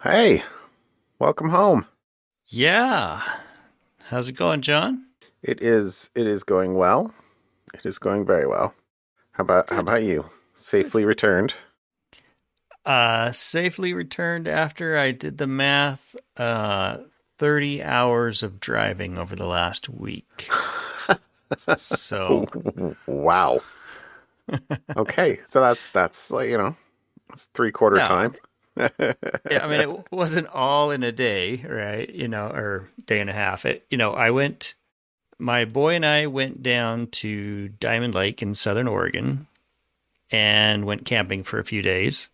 Hey, welcome home. Yeah. How's it going, John? It is going well. It is going very well. How Good. about you? Good. Safely returned. Safely returned after I did the math. 30 hours of driving over the last week. So, Wow. Okay, so that's like, it's three-quarter no, time. I mean, it wasn't all in a day, right? Or day and a half. My boy and I went down to Diamond Lake in Southern Oregon and went camping for a few days.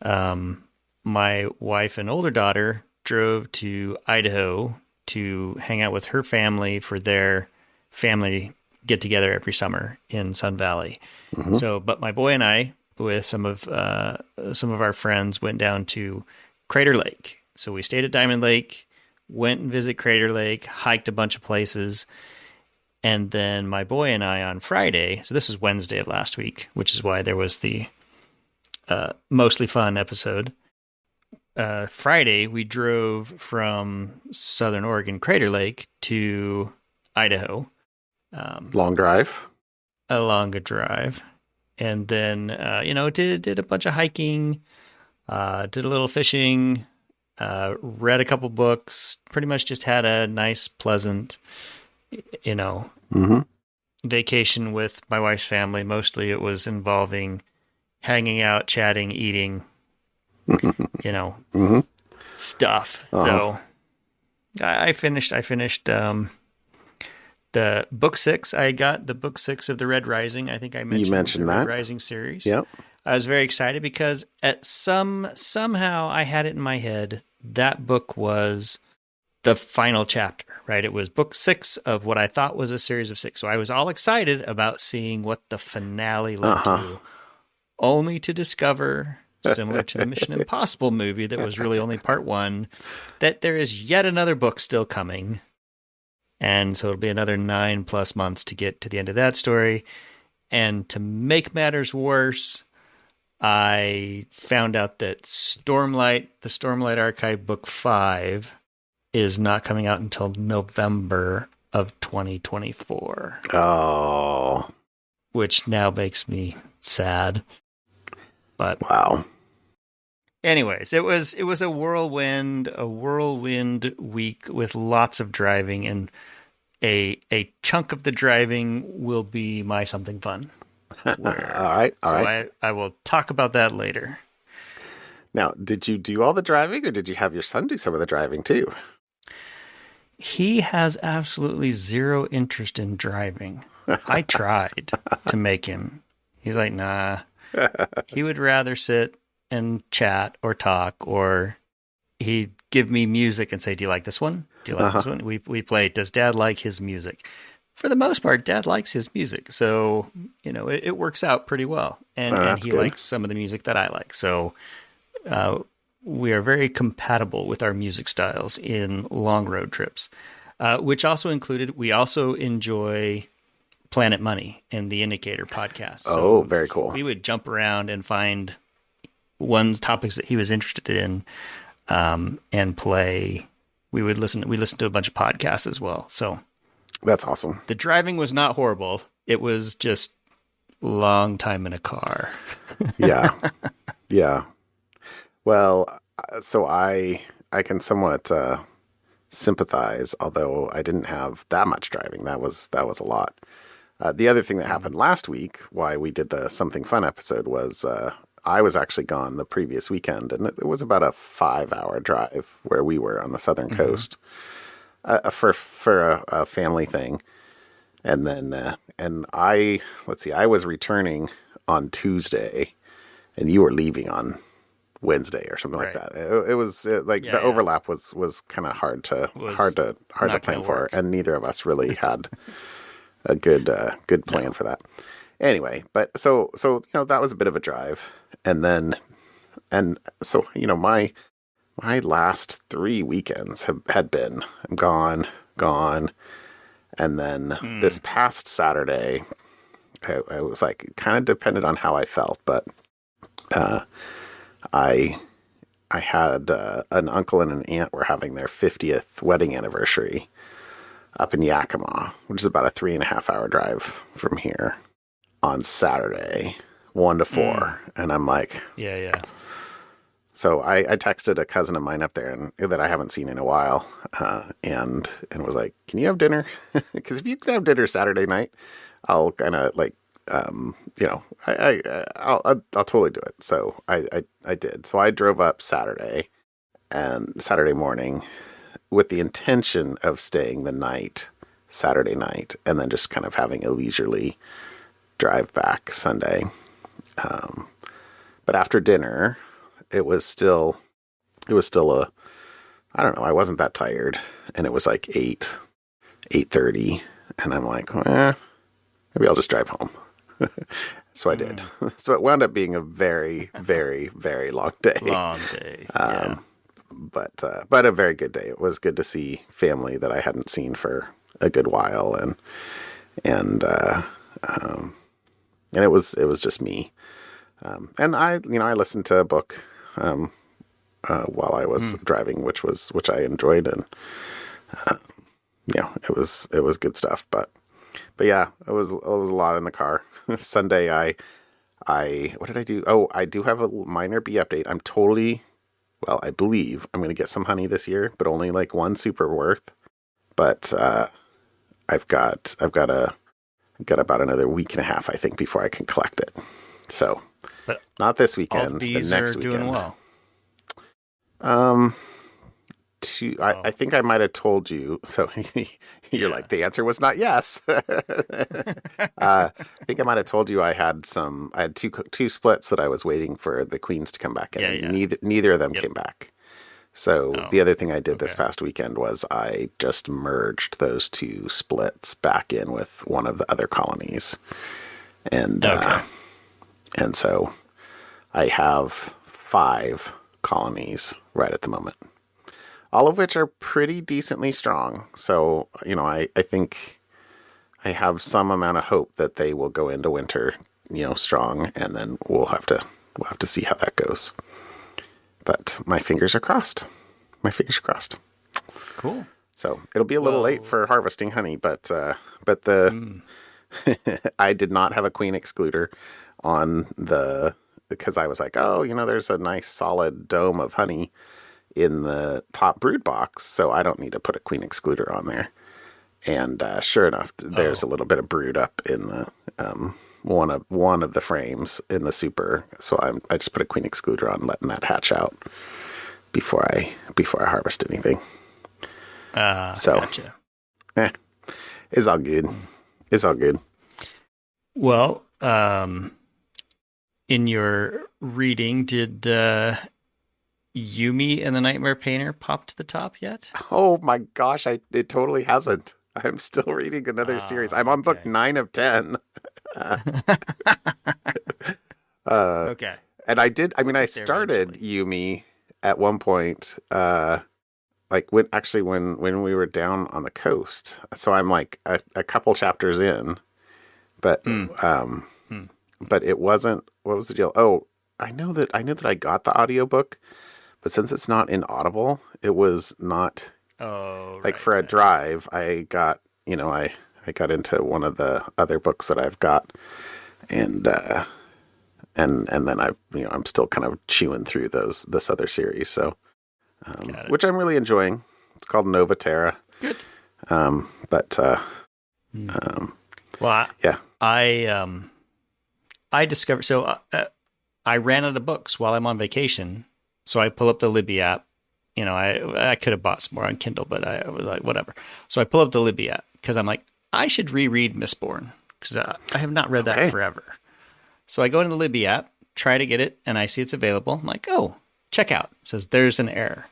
My wife and older daughter drove to Idaho to hang out with her family for their family get together every summer in Sun Valley. Hmm. But my boy and I, with some of our friends, went down to Crater Lake. So we stayed at Diamond Lake, went and visit Crater Lake, hiked a bunch of places, and then my boy and I on Friday. So this was Wednesday of last week, which is why there was the mostly fun episode. Friday, we drove from Southern Oregon Crater Lake to Idaho, Long drive. along a drive, and then did a bunch of hiking, did a little fishing, read a couple books. Pretty much just had a nice, pleasant, you know, Hmm. vacation with my wife's family. Mostly, it was involving hanging out, chatting, eating, you know, Hmm. stuff. Uh-huh. So I finished the book six. I got the book six of the Red Rising. I think I You mentioned the mentioned Red that. Rising series. Yep. I was very excited because somehow I had it in my head that book was the final chapter, right? It was book six of what I thought was a series of six. So I was all excited about seeing what the finale led Uh-huh. to, only to discover, similar to the Mission Impossible movie that was really only part one, that there is yet another book still coming. And so it'll be another 9+ months to get to the end of that story. And to make matters worse, I found out that the Stormlight Archive Book 5, is not coming out until November of 2024, Oh, which now makes me sad. But wow. anyways, it was a whirlwind week with lots of driving, and a chunk of the driving will be my something fun. All Where right, all so right. I will talk about that later. Now, did you do all the driving, or did you have your son do some of the driving too? He has absolutely zero interest in driving. I tried to make him. He's like, nah. He would rather sit and chat or talk, or he'd give me music and say, "Do you like this one? Do you like Uh-huh. this one?" We play. Does Dad like his music? For the most part, Dad likes his music, so it works out pretty well. And That's he good. likes some of the music that I like, so uh, we are very compatible with our music styles in long road trips. Which also included, we also enjoy Planet Money and the Indicator podcast. Oh, So very cool. we would jump around and find topics that he was interested in, and play. We listened to a bunch of podcasts as well. So That's awesome. the driving was not horrible. It was just long time in a car. Yeah. Yeah. Well, so I can somewhat sympathize, although I didn't have that much driving. That was a lot. The other thing that happened last week, why we did the Something Fun episode, was I was actually gone the previous weekend, and it was about a 5-hour drive where we were on the southern Mm-hmm. coast for a family thing. And then and I let's see, I was returning on Tuesday, and you were leaving on Wednesday or something like Right. that. It was like Yeah, the yeah. overlap was kind of hard to Was not going plan to for, work. and neither of us really had a good plan No. for that. Anyway, but so that was a bit of a drive, and then and so my last 3 weekends had been gone, and then this Mm. past Saturday, I was like kind of depended on how I felt, but uh, I I had an uncle and an aunt were having their 50th wedding anniversary up in Yakima, which is about a 3.5 hour drive from here, on Saturday, 1 to 4. And I'm like, Yeah. so I texted a cousin of mine up there and that I haven't seen in a while, and was like, "Can you have dinner? Because if you can have dinner Saturday night, I'll kind of like, I'll totally do it." So I did. So I drove up Saturday morning with the intention of staying the night Saturday night and then just kind of having a leisurely drive back Sunday. But after dinner, it was still I don't know, I wasn't that tired, and it was like 8:30, and I'm like, maybe I'll just drive home. So I did. So it wound up being a very, very, very long day. Long day. Yeah. But a very good day. It was good to see family that I hadn't seen for a good while, and it was just me. And I listened to a book while I was driving, which I enjoyed, and it was good stuff. But yeah, it was a lot in the car. Sunday, I what did I do? Oh, I do have a minor bee update. I believe I'm going to get some honey this year, but only like one super worth. But I've got about another week and a half, I think, before I can collect it. So, but not this weekend. All the bees the next are weekend. doing well. I think I might have told you. So you're like, the answer was not yes. I think I might have told you I had two splits that I was waiting for the queens to come back in. Yeah. Neither of them came back. So the other thing I did this Okay. past weekend was I just merged those two splits back in with one of the other colonies. And so I have 5 colonies right at the moment, all of which are pretty decently strong. So, I think I have some amount of hope that they will go into winter, strong, and then we'll have to see how that goes. But my fingers are crossed. Cool. So it'll be a little late for harvesting honey, but I did not have a queen excluder on because I was like, there's a nice solid dome of honey in the top brood box, so I don't need to put a queen excluder on there. And sure enough, there's a little bit of brood up in the one of the frames in the super. So I just put a queen excluder on, letting that hatch out before I harvest anything. So, gotcha. It's all good. Well, in your reading, did Yumi and the Nightmare Painter pop to the top yet? Oh my gosh, it totally hasn't. I'm still reading another series. I'm on book 9 of 10. Okay. And I started Yumi at one point, like when we were down on the coast. So I'm like a couple chapters in, but it wasn't, what was the deal? Oh, I know that I got the audiobook, but since it's not in Audible, it was not for a drive. I got, I got into one of the other books that I've got, and then I'm still kind of chewing through this other series. So, which I'm really enjoying. It's called Nova Terra. Good. Yeah. I discovered, so I ran out of books while I'm on vacation. So I pull up the Libby app. I could have bought some more on Kindle, but I was like, whatever. So I pull up the Libby app because I'm like, I should reread Mistborn because I have not read that forever. So I go into the Libby app, try to get it, and I see it's available. I'm like, oh, check out. It says there's an error.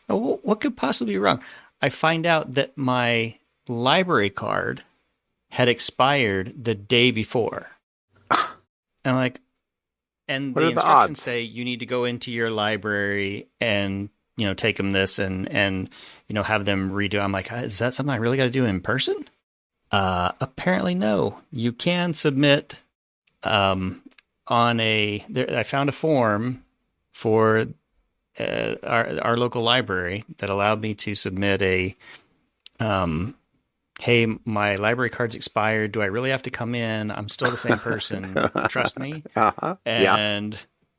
Oh, what could possibly be wrong? I find out that my library card had expired the day before. And I'm like, and the instructions say you need to go into your library and, take them this and have them redo. I'm like, is that something I really got to do in person? Apparently no. You can submit I found a form for our local library that allowed me to submit a hey, my library card's expired. Do I really have to come in? I'm still the same person. Trust me. Uh-huh. Yeah. And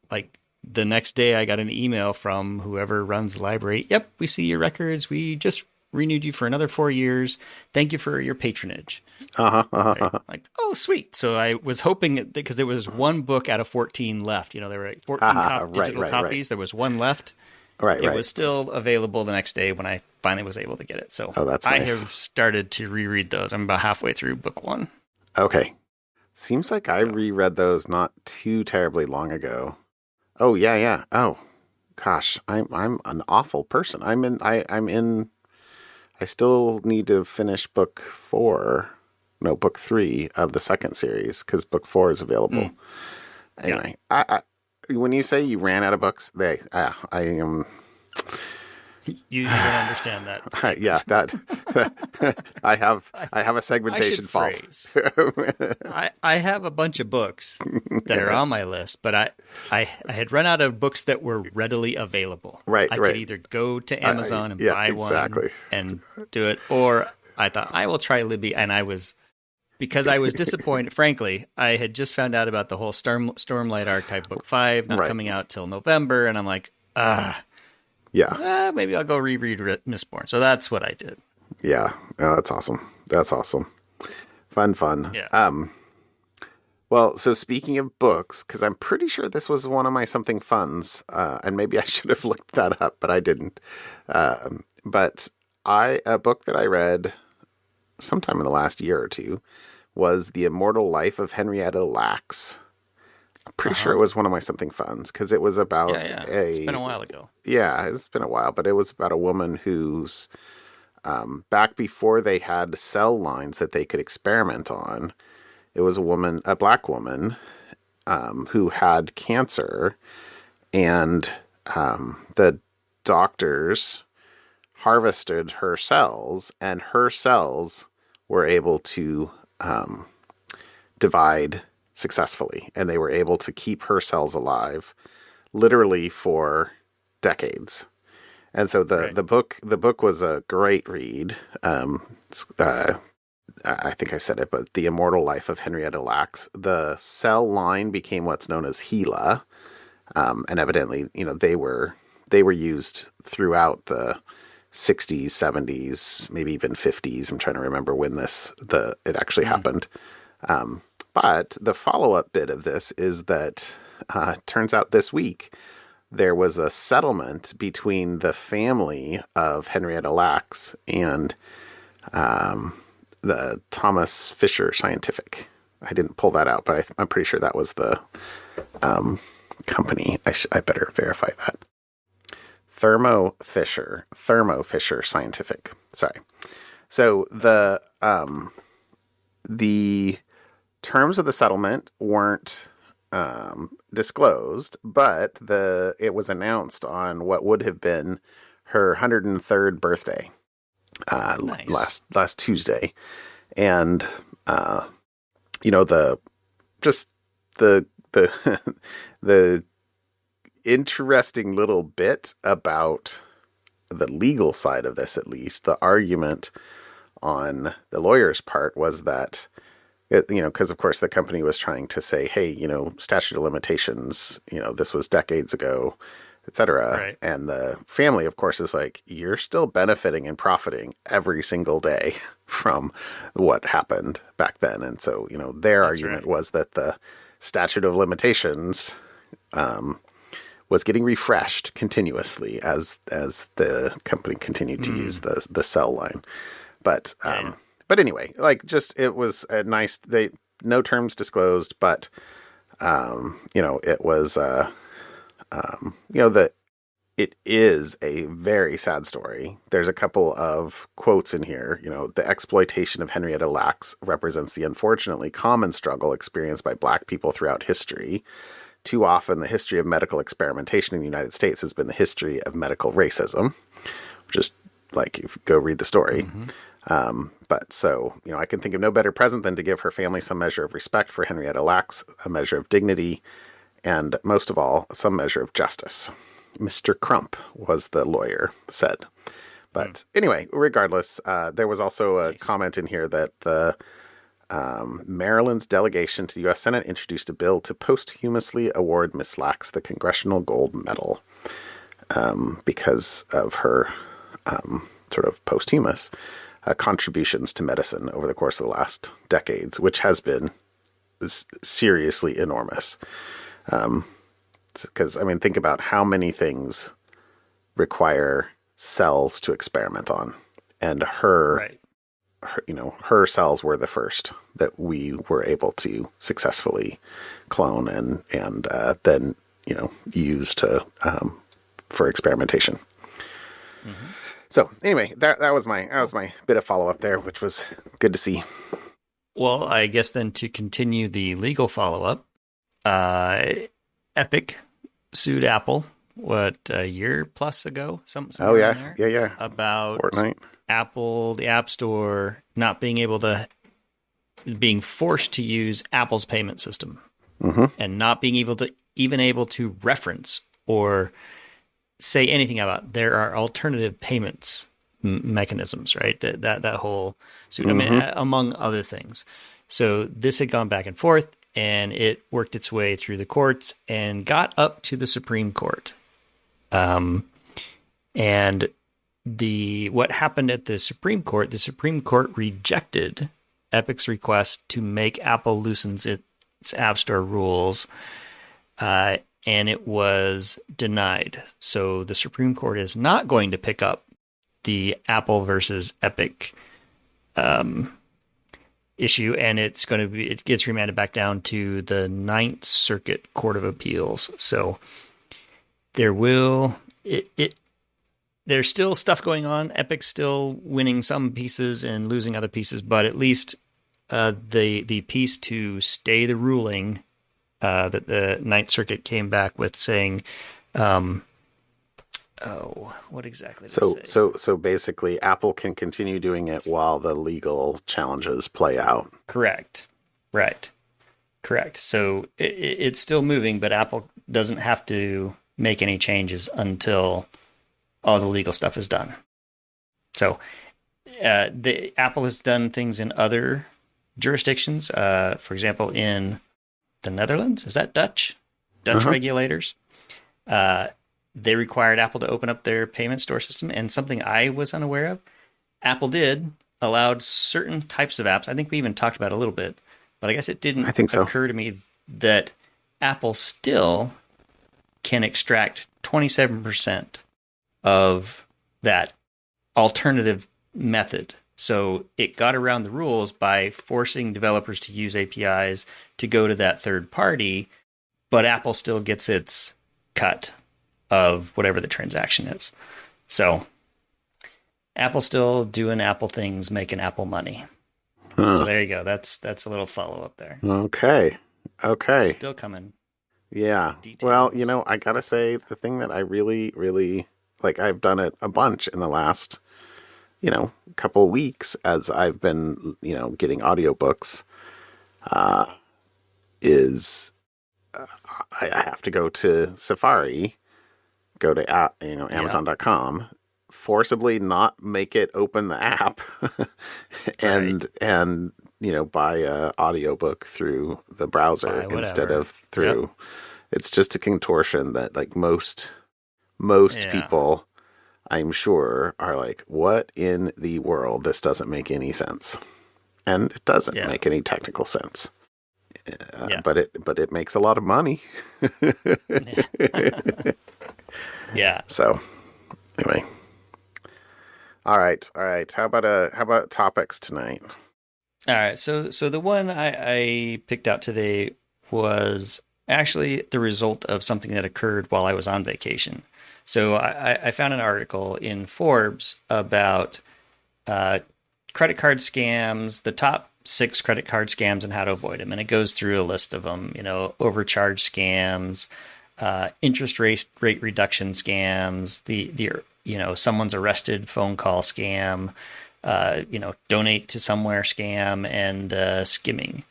like the next day, I got an email from whoever runs the library. Yep, we see your records. We just renewed you for another 4 years. Thank you for your patronage. Uh-huh. Uh-huh. Right? Like, oh, sweet. So I was hoping because there was one book out of 14 left. There were like 14 digital copies. Right. There was one left. Right. It was still available the next day when I finally was able to get it. So that's I nice. have started to reread those. I'm about halfway through book one. Okay. Seems like I reread those not too terribly long ago. Oh, yeah. Oh, gosh. I'm an awful person. I still need to finish book 3 of the second series because book 4 is available. Anyway, I when you say you ran out of books, I am. You don't understand that. Yeah, that I have a segmentation fault. I have a bunch of books that are on my list, but I had run out of books that were readily available. I could either go to Amazon and buy one and do it, or I thought I will try Libby, and because I was disappointed. Frankly, I had just found out about the whole Stormlight Archive Book 5 not coming out till November, and I'm like, maybe I'll go reread Mistborn. So that's what I did. Yeah, that's awesome. That's awesome. Fun. Yeah. Well, so speaking of books, because I'm pretty sure this was one of my something funs, and maybe I should have looked that up, but I didn't. But a book that I read sometime in the last year or two was The Immortal Life of Henrietta Lacks. I'm pretty sure it was one of my something funs because it was about It's been a while ago. Yeah, it's been a while, but it was about a woman who's back before they had cell lines that they could experiment on. It was a black woman, who had cancer, and the doctors harvested her cells, and her cells were able to divide successfully, and they were able to keep her cells alive literally for decades. And so the book was a great read. I think I said it, but The Immortal Life of Henrietta Lacks. The cell line became what's known as Gila, and evidently, they were used throughout the 60s, 70s, maybe even 50s. I'm trying to remember when it actually happened. But the follow-up bit of this is that turns out this week there was a settlement between the family of Henrietta Lacks and the Thomas Fisher Scientific. I didn't pull that out, but I'm pretty sure that was the company. I better verify that. Thermo Fisher Scientific. Sorry. So the terms of the settlement weren't disclosed, but it was announced on what would have been her 103rd birthday Nice. last Tuesday, and the the interesting little bit about the legal side of this, at least the argument on the lawyer's part was that because of course the company was trying to say, hey, statute of limitations, this was decades ago, etc. Right. And the family, of course, is like, you're still benefiting and profiting every single day from what happened back then. And so, their argument was that the statute of limitations was getting refreshed continuously as the company continued to use the cell line. But but anyway, it was a nice, no terms disclosed, but it was that it is a very sad story. There's a couple of quotes in here. The exploitation of Henrietta Lacks represents the unfortunately common struggle experienced by Black people throughout history. Too often, the history of medical experimentation in the United States has been the history of medical racism. Just if you go read the story. But so, I can think of no better present than to give her family some measure of respect for Henrietta Lacks, a measure of dignity, and most of all, some measure of justice. Mr. Crump was the lawyer, said. But anyway, regardless, there was also a comment in here that the Maryland's delegation to the U.S. Senate introduced a bill to posthumously award Miss Lacks the Congressional Gold Medal because of her sort of posthumous contributions to medicine over the course of the last decades, which has been seriously enormous. Because, I mean, think about how many things require cells to experiment on. And her, her cells were the first that we were able to successfully clone and then, use to for experimentation. Mm-hmm. So anyway, that was my bit of follow up there, which was good to see. Well, I guess then to continue the legal follow up, Epic sued Apple a year plus ago? Something about Fortnite. Apple, the App Store, not being forced to use Apple's payment system, and not being able to reference or say anything about there are alternative payments mechanisms, right? That whole suit, I mean, among other things. So this had gone back and forth, and it worked its way through the courts and got up to the Supreme Court. And what happened at the Supreme Court rejected Epic's request to make Apple loosen its App Store rules, and it was denied. So the Supreme Court is not going to pick up the Apple versus Epic issue, and it gets remanded back down to the Ninth Circuit Court of Appeals. So there's still stuff going on. Epic's still winning some pieces and losing other pieces, but at least the piece to stay the ruling that the Ninth Circuit came back with saying, what exactly did it say? So basically, Apple can continue doing it while the legal challenges play out. Correct. Right. Correct. So it's still moving, but Apple doesn't have to make any changes until all the legal stuff is done. So Apple has done things in other jurisdictions. For example, in the Netherlands, is that Dutch regulators? They required Apple to open up their payment store system, and something I was unaware of, Apple allowed certain types of apps. I think we even talked about it a little bit, but I guess it didn't occur to me that Apple still can extract 27% of that alternative method. So it got around the rules by forcing developers to use APIs to go to that third party, but Apple still gets its cut of whatever the transaction is. So Apple's still doing Apple things, making Apple money. So there you go. That's a little follow-up there. Okay. Still coming. Yeah. Details. Well, I gotta say, the thing that I really, really like, I've done it a bunch in the last, couple of weeks as I've been, getting audiobooks, is I have to go to Safari, go to Amazon.com, forcibly not make it open the app, and buy a audiobook through the browser instead of through. Yep. It's just a contortion that like most people, I'm sure, are like, what in the world? This doesn't make any sense. And it doesn't make any technical sense. But it makes a lot of money. Yeah. So anyway. All right. How about topics tonight? All right. So the one I picked out today was actually the result of something that occurred while I was on vacation. So I found an article in Forbes about credit card scams, the top 6 credit card scams and how to avoid them. And it goes through a list of them, overcharge scams, interest rate reduction scams, the someone's arrested phone call scam, donate to somewhere scam, and skimming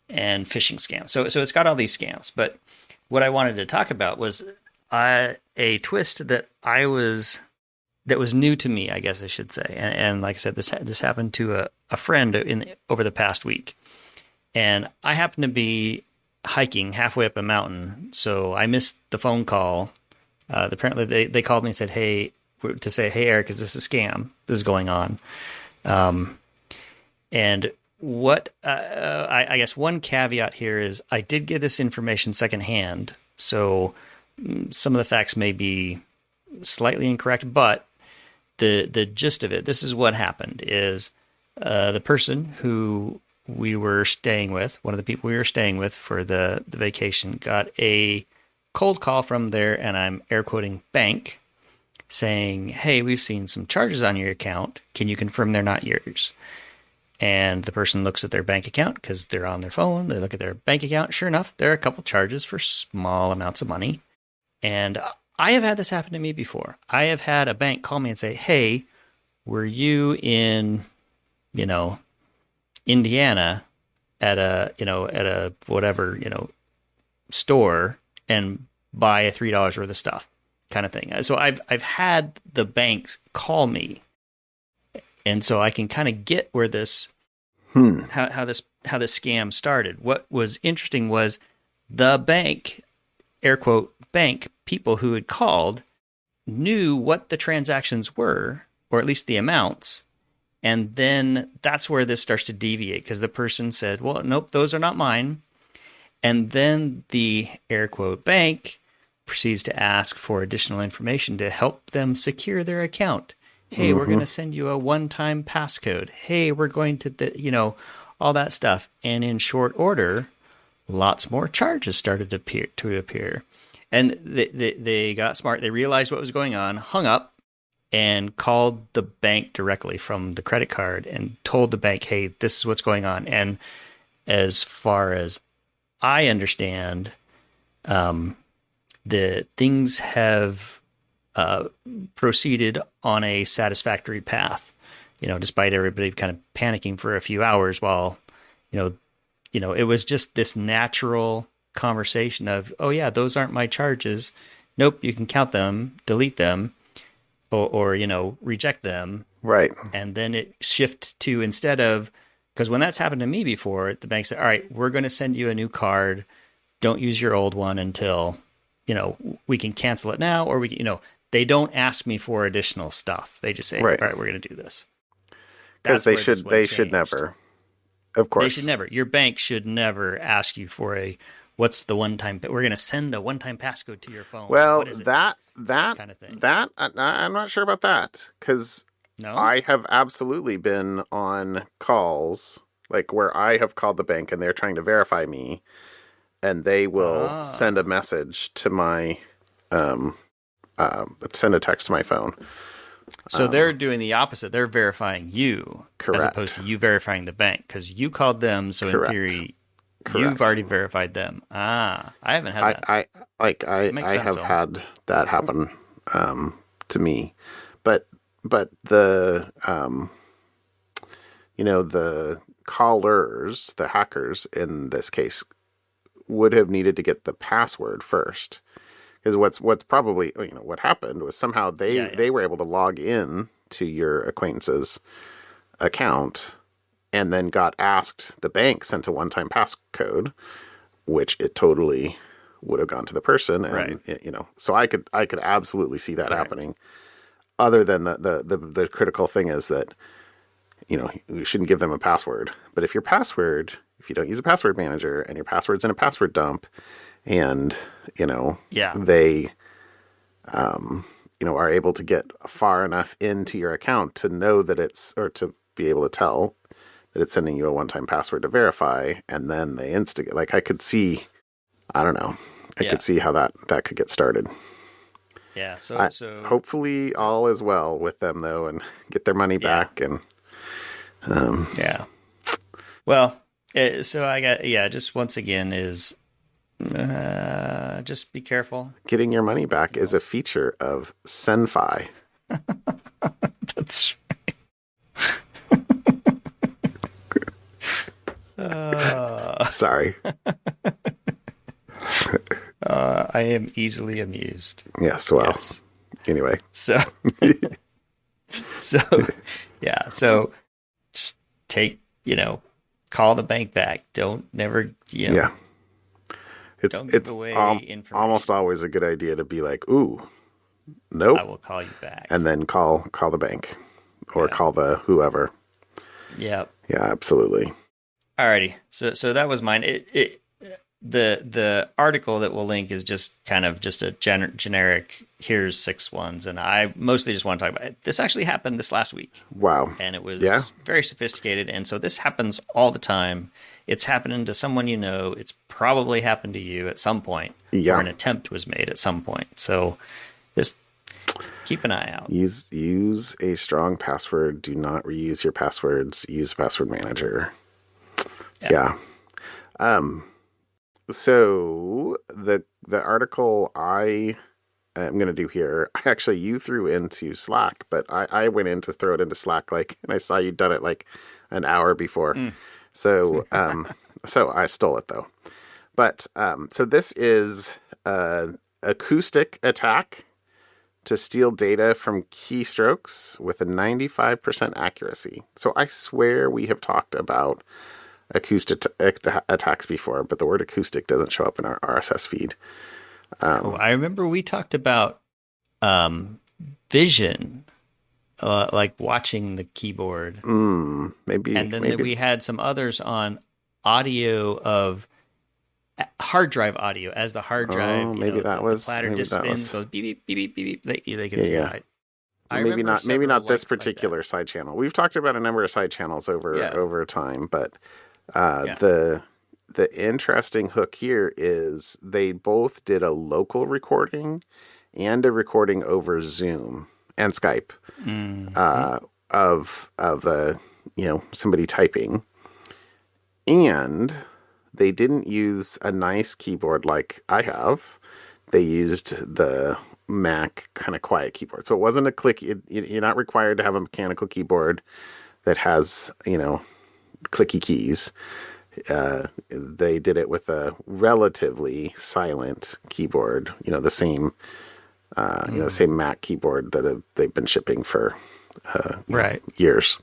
and phishing scam. So it's got all these scams. But what I wanted to talk about was a twist that was new to me, I guess I should say. And like I said, this happened to a friend over the past week. And I happened to be hiking halfway up a mountain, so I missed the phone call. Apparently, they called me and said, "Hey," to say, "Hey, Eric, is this a scam? This is going on." And what I guess one caveat here is I did get this information secondhand, so some of the facts may be slightly incorrect, but the gist of it, this is what happened, is the person who we were staying with, one of the people we were staying with for the vacation, got a cold call from their, and I'm air quoting, bank, saying, "Hey, we've seen some charges on your account. Can you confirm they're not yours?" And the person looks at their bank account because they're on their phone. They look at their bank account. Sure enough, there are a couple charges for small amounts of money. And I have had this happen to me before. I have had a bank call me and say, "Hey, were you in, Indiana at a whatever, store and buy a $3 worth of stuff," kind of thing. So I've had the banks call me, and so I can kind of get where this how this scam started. What was interesting was the bank, air quote bank, people who had called knew what the transactions were, or at least the amounts. And then that's where this starts to deviate, because the person said, "Well, nope, those are not mine." And then the air quote bank proceeds to ask for additional information to help them secure their account. "Hey, we're going to send you a one-time passcode. Hey, we're going to, all that stuff." And in short order, lots more charges started to appear. And they got smart. They realized what was going on, hung up, and called the bank directly from the credit card and told the bank, "Hey, this is what's going on." And as far as I understand, the things have proceeded on a satisfactory path, despite everybody kind of panicking for a few hours while, it was just this natural conversation of, "Oh yeah, those aren't my charges. Nope, you can count them, delete them, or reject them." Right. And then it shift to, instead of, because when that's happened to me before, the bank said, "All right, we're going to send you a new card. Don't use your old one until, we can cancel it now," or they don't ask me for additional stuff. They just say, Right. "All right, we're going to do this." Because they should never. Of course. They should never. Your bank should never ask you for what's the one-time, we're going to send a one-time passcode to your phone. Well, that kind of thing. I'm not sure about that, because No? I have absolutely been on calls, like where I have called the bank and they're trying to verify me, and they will send a message to my, send a text to my phone. So they're doing the opposite. They're verifying you, correct, as opposed to you verifying the bank, because you called them. So correct, in theory, correct, you've already verified them. I haven't had that. I have had that happen to me, but the the callers, the hackers in this case, would have needed to get the password first. Because what's probably, what happened was somehow they were able to log in to your acquaintance's account, and then got asked, the bank sent a one-time passcode, which it totally would have gone to the person. And, right. So I could absolutely see that happening. Other than the critical thing is that, you shouldn't give them a password. But if you don't use a password manager and your password's in a password dump, and they are able to get far enough into your account to know that or to be able to tell that it's sending you a one-time password to verify, and then they instigate. Like, I could see, I don't know, I could see how that could get started. Yeah. So hopefully all is well with them, though, and get their money back. And yeah. Well, so I got just once again is. Just be careful. Getting your money back is a feature of Cenfi. That's right. Sorry. I am easily amused. Yes, well, Yes. anyway. So, so, yeah. So just take, call the bank back. Don't never, Yeah. don't give It's away information. almost always a good idea to be like, ooh, I nope. will call you back. And then call the bank or Yeah. call the whoever. Yep. Yeah, absolutely. Alrighty. So that was mine. The article that we'll link is just kind of just a generic. Here's 6 ones, and I mostly just want to talk about it. This actually happened this last week. Wow. And it was Yeah. very sophisticated. And so this happens all the time. It's happening to someone you know. It's probably happened to you at some point, Yeah. or an attempt was made at some point. So just keep an eye out. Use a strong password. Do not reuse your passwords. Use a password manager. Yeah. So the article I am going to do here, actually you threw into Slack, but I went in to throw it into Slack and I saw you'd done it like an hour before. So so I stole it though. But so this is Acoustic Attack to steal data from keystrokes with a 95% accuracy. So I swear we have talked about acoustic attacks before, but the word acoustic doesn't show up in our RSS feed. I remember we talked about vision, like watching the keyboard. Maybe. And then we had some others on audio of hard drive audio as the hard drive. Maybe that was. The platter maybe just that spins, was. goes beep, beep, beep, beep, beep. They can Yeah. feel it. Maybe not this particular side channel. We've talked about a number of side channels over time, but the interesting hook here is they both did a local recording and a recording over Zoom and Skype of the somebody typing, and they didn't use a nice keyboard like I have. They used the Mac kind of quiet keyboard. So it wasn't a click. You're not required to have a mechanical keyboard that has, clicky keys. They did it with a relatively silent keyboard, the same, same Mac keyboard that they've been shipping for years.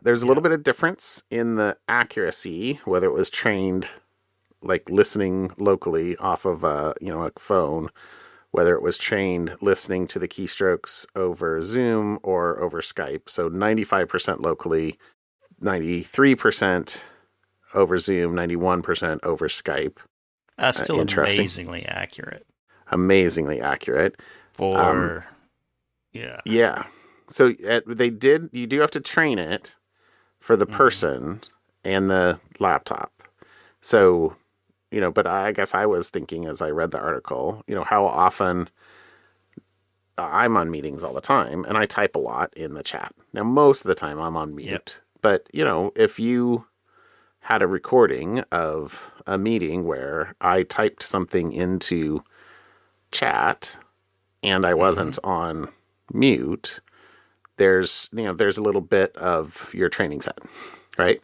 There's a little bit of difference in the accuracy, whether it was trained like listening locally off of a phone, whether it was trained listening to the keystrokes over Zoom or over Skype. So 95% locally, 93% over Zoom, 91% over Skype. That's still amazingly accurate. Amazingly accurate. Yeah. So you do have to train it for the person and the laptop. So, but I guess I was thinking as I read the article, how often I'm on meetings all the time and I type a lot in the chat. Now, most of the time I'm on mute, but if you had a recording of a meeting where I typed something into chat and I wasn't on mute, there's a little bit of your training set, right?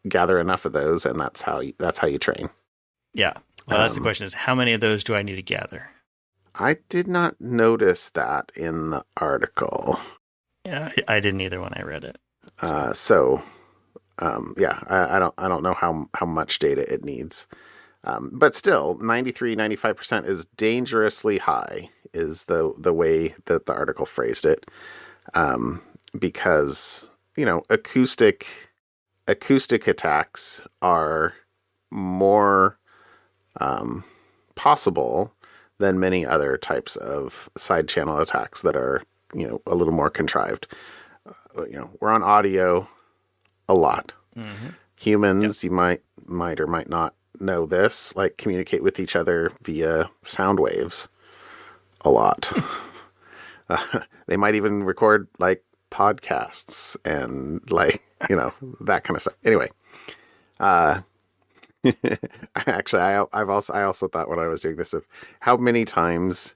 Gather enough of those, and that's how you train. Yeah. Well, that's the question: is how many of those do I need to gather? I did not notice that in the article. Yeah, I didn't either when I read it. I don't know how much data it needs. But still, 93-95% is dangerously high, is the way that the article phrased it. Because, acoustic attacks are more possible than many other types of side channel attacks that are, a little more contrived. We're on audio a lot. Humans, you might or might not know this, communicate with each other via sound waves a lot. They might even record podcasts and that kind of stuff. Anyway, actually, I also thought when I was doing this of how many times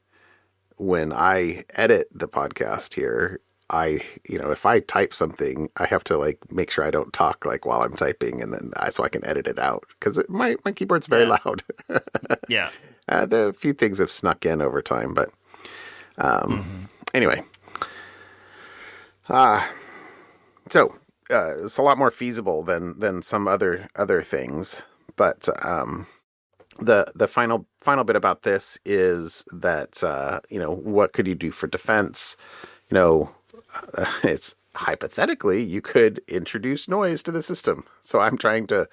when I edit the podcast here, if I type something, I have to like make sure I don't talk like while I'm typing, and then so I can edit it out because my keyboard's very loud. Yeah. The few things have snuck in over time, but anyway. So it's a lot more feasible than some other things, but the final bit about this is that what could you do for defense? It's hypothetically you could introduce noise to the system. So I'm trying to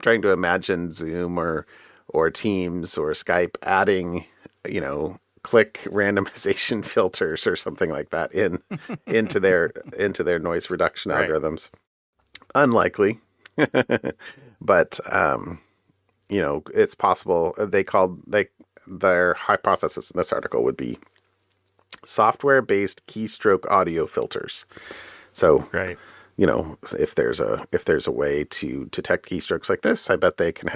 imagine Zoom or Teams or Skype adding click randomization filters or something like that into their noise reduction algorithms. Unlikely, but it's possible. Their hypothesis in this article would be software-based keystroke audio filters. So, if there's a way to detect keystrokes like this, I bet they can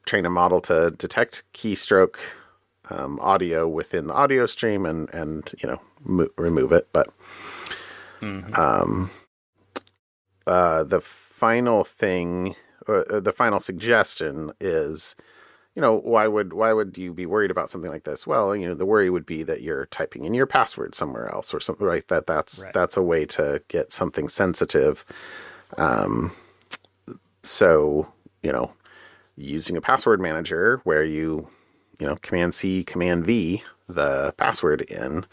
train a model to detect keystroke audio within the audio stream and remove it. But the final thing, the final suggestion is, why would you be worried about something like this? Well, the worry would be that you're typing in your password somewhere else or something, right? That's a way to get something sensitive. So, using a password manager where you Command C, Command V, the password in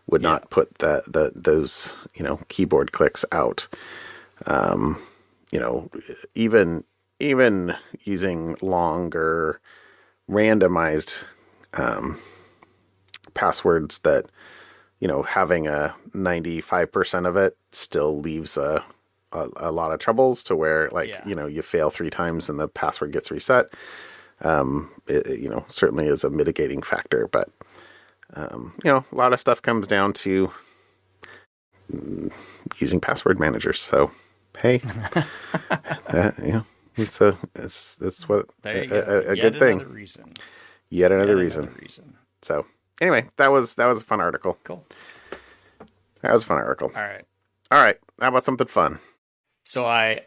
would not put those keyboard clicks out. Even using longer randomized passwords that having a 95% of it still leaves a lot of troubles to where you fail 3 times and the password gets reset. It certainly is a mitigating factor, but a lot of stuff comes down to using password managers. So hey, it's what a good thing. Yet another reason. So anyway, that was a fun article. Cool. That was a fun article. All right. How about something fun? So I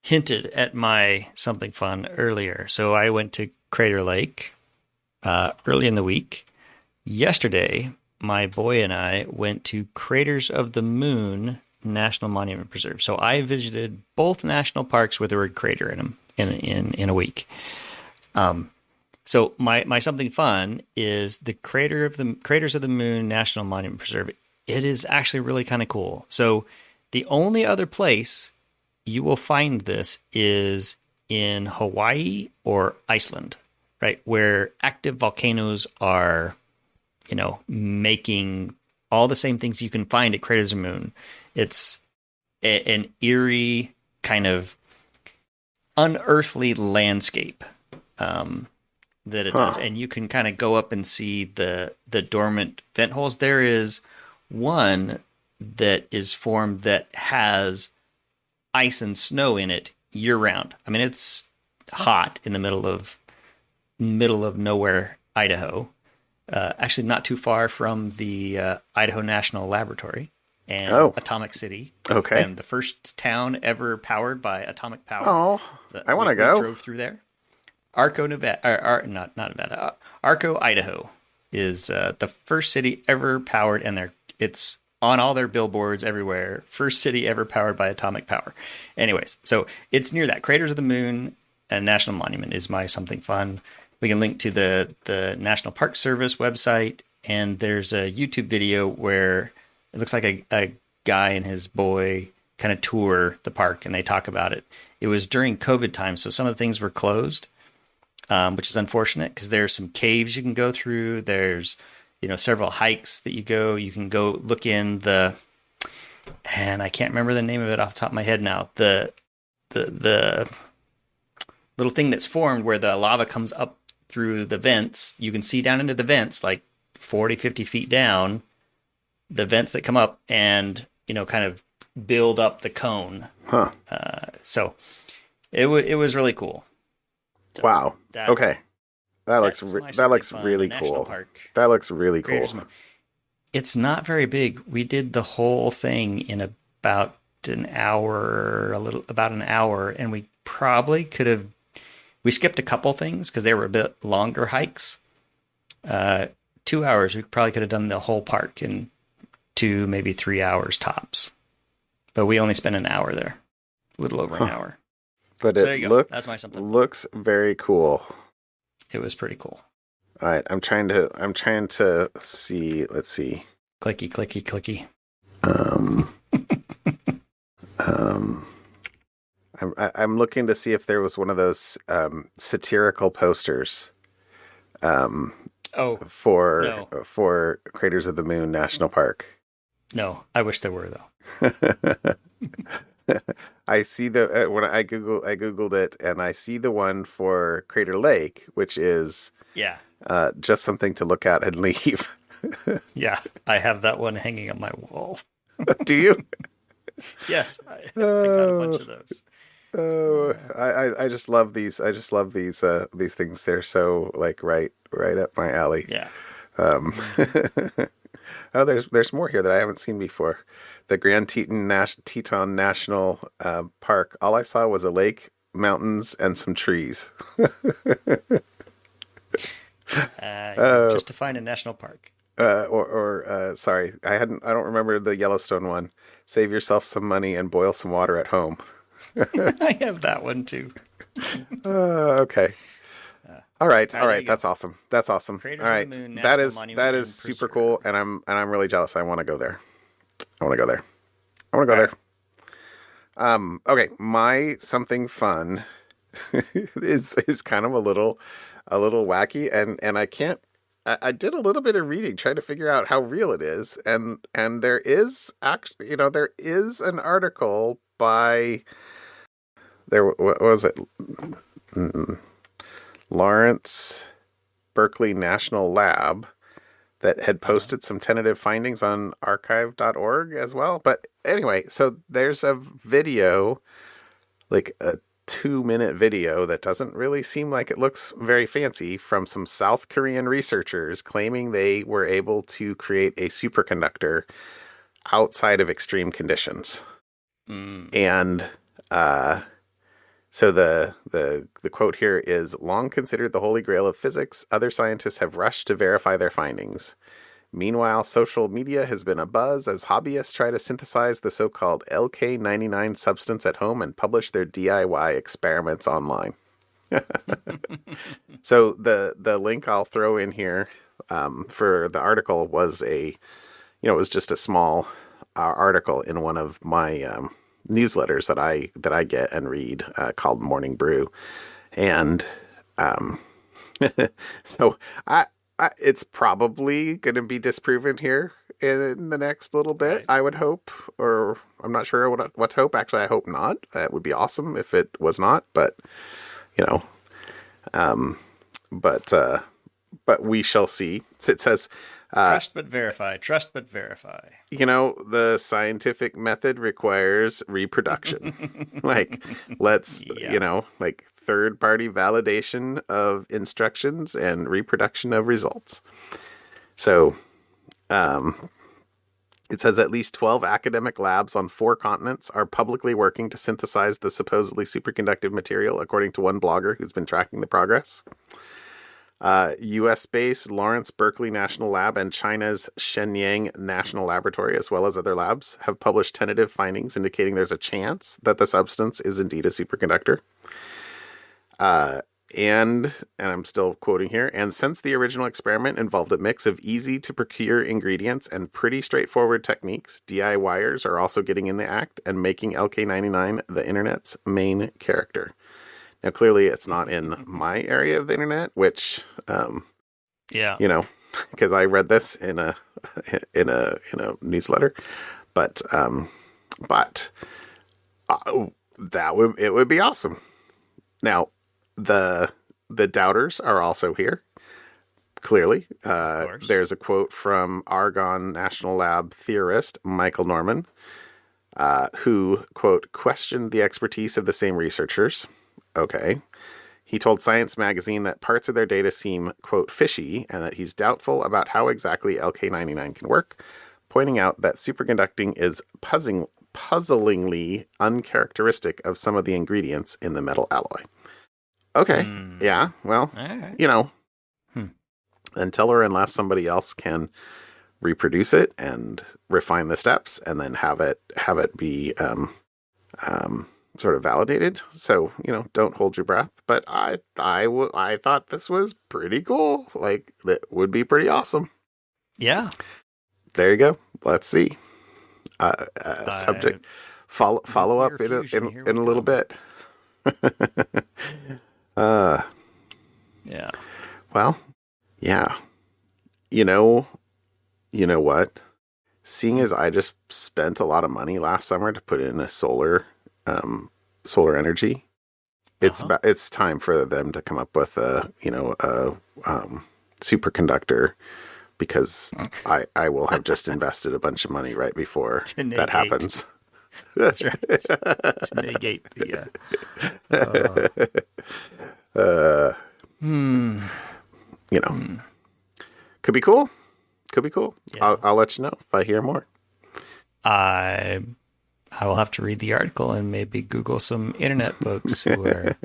hinted at my something fun earlier. So I went to Crater Lake early in the week. Yesterday, my boy and I went to Craters of the Moon National Monument Preserve. So I visited both national parks with the word crater in them in a week. So my something fun is the Craters of the Moon National Monument Preserve. It is actually really kind of cool. So the only other place you will find this is in Hawaii or Iceland, right? Where active volcanoes are, making all the same things you can find at Craters of the Moon. It's an eerie kind of unearthly landscape that it does. And you can kind of go up and see the dormant vent holes. There is one that is formed that has ice and snow in it year round. I mean, it's hot in the middle of nowhere, Idaho. Actually, not too far from the Idaho National Laboratory and Atomic City. Okay. And the first town ever powered by atomic power. Oh, I want to go. We drove through there. Arco, Nevada, not Nevada. Arco, Idaho is the first city ever powered, and it's on all their billboards everywhere. First city ever powered by atomic power. Anyways, so it's near that. Craters of the Moon and National Monument is my something fun. We can link to the National Park Service website, and there's a YouTube video where it looks like a guy and his boy kind of tour the park, and they talk about it. It was during COVID time, so some of the things were closed, which is unfortunate because there's some caves you can go through. There's several hikes that you can go look in and I can't remember the name of it off the top of my head now. The little thing that's formed where the lava comes up through the vents. You can see down into the vents, like 40, 50 feet down, the vents that come up and, kind of build up the cone. Huh. So it was really cool. So wow. Okay. That looks really cool. That looks really cool. It's not very big. We did the whole thing in about an hour, about an hour, and we probably could have. We skipped a couple things because they were a bit longer hikes. 2 hours, we probably could have done the whole park in 2, maybe 3 hours tops. But we only spent an hour there, a little over an hour. But So it there you go. That's my something. looks very cool. It was pretty cool. All right, I'm trying to see. Let's see. Clicky, clicky, clicky. I'm looking to see if there was one of those satirical posters. For Craters of the Moon National Park. No, I wish there were though. I see the when I googled it, and I see the one for Crater Lake, which is just something to look at and leave. Yeah, I have that one hanging on my wall. Do you? Yes, I got a bunch of those. Oh, I just love these. I just love these things. They're so like right up my alley. Yeah. Oh, there's more here that I haven't seen before. The Grand Teton National Park. All I saw was a lake, mountains, and some trees. Just to find a national park. Sorry, I don't remember the Yellowstone one. Save yourself some money and boil some water at home. I have that one too. Okay. All right. That's awesome. Craters All right. of the Moon, That National is Monument super and cool, and I'm really jealous. I want to go there. I want to go there. Okay, my something fun is kind of a little wacky, and I did a little bit of reading trying to figure out how real it is, and there is actually, there is an article by what was it? Lawrence Berkeley National Lab that had posted some tentative findings on archive.org as well. But anyway, so there's a video, like a 2-minute video that doesn't really seem like it looks very fancy, from some South Korean researchers claiming they were able to create a superconductor outside of extreme conditions. And so the quote here is, long considered the holy grail of physics, other scientists have rushed to verify their findings. Meanwhile, social media has been abuzz as hobbyists try to synthesize the so-called LK99 substance at home and publish their DIY experiments online. So the link I'll throw in here for the article was it was just a small article in one of my newsletters that I get and read called Morning Brew, and so it's probably going to be disproven here in the next little bit, right. I would hope, or I'm not sure what to hope. Actually, I hope not. That would be awesome if it was not, but but we shall see. It says, trust but verify. Trust but verify. The scientific method requires reproduction. Let's, third-party validation of instructions and reproduction of results. So, it says at least 12 academic labs on 4 continents are publicly working to synthesize the supposedly superconductive material, according to one blogger who's been tracking the progress. U.S.-based Lawrence Berkeley National Lab and China's Shenyang National Laboratory, as well as other labs, have published tentative findings indicating there's a chance that the substance is indeed a superconductor. And I'm still quoting here, and since the original experiment involved a mix of easy-to-procure ingredients and pretty straightforward techniques, DIYers are also getting in the act and making LK99 the internet's main character. Now, clearly, it's not in my area of the internet, which, because I read this in a newsletter, but it would be awesome. Now, the doubters are also here. Clearly, there's a quote from Argonne National Lab theorist Michael Norman, who, quote, questioned the expertise of the same researchers. Okay. He told Science magazine that parts of their data seem, quote, fishy, and that he's doubtful about how exactly LK99 can work, pointing out that superconducting is puzzlingly uncharacteristic of some of the ingredients in the metal alloy. Okay, yeah, well, right. you know, until or unless somebody else can reproduce it and refine the steps and then have it be sort of validated. So, you know, don't hold your breath. But I thought this was pretty cool. Like, that would be pretty awesome. Yeah. There you go. Let's see. Subject. Follow up in a little bit. Yeah. Well, yeah. You know what? Seeing as I just spent a lot of money last summer to put in a solar energy, it's time for them to come up with a superconductor, because I will have just invested a bunch of money right before that happens. That's right. To negate the. Could be cool. Could be cool. Yeah. I'll let you know if I hear more. I will have to read the article and maybe Google some internet folks who are.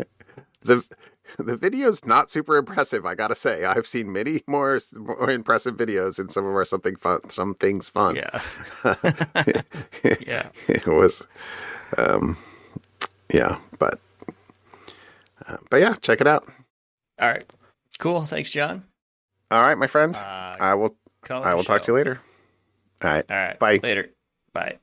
The video's not super impressive, I gotta say. I've seen many more impressive videos in some of our Something's Fun. Yeah. Yeah. It was, yeah, but yeah, check it out. All right. Cool. Thanks, John. All right, my friend. I will talk to you later. All right. All right. Bye. Later. Bye.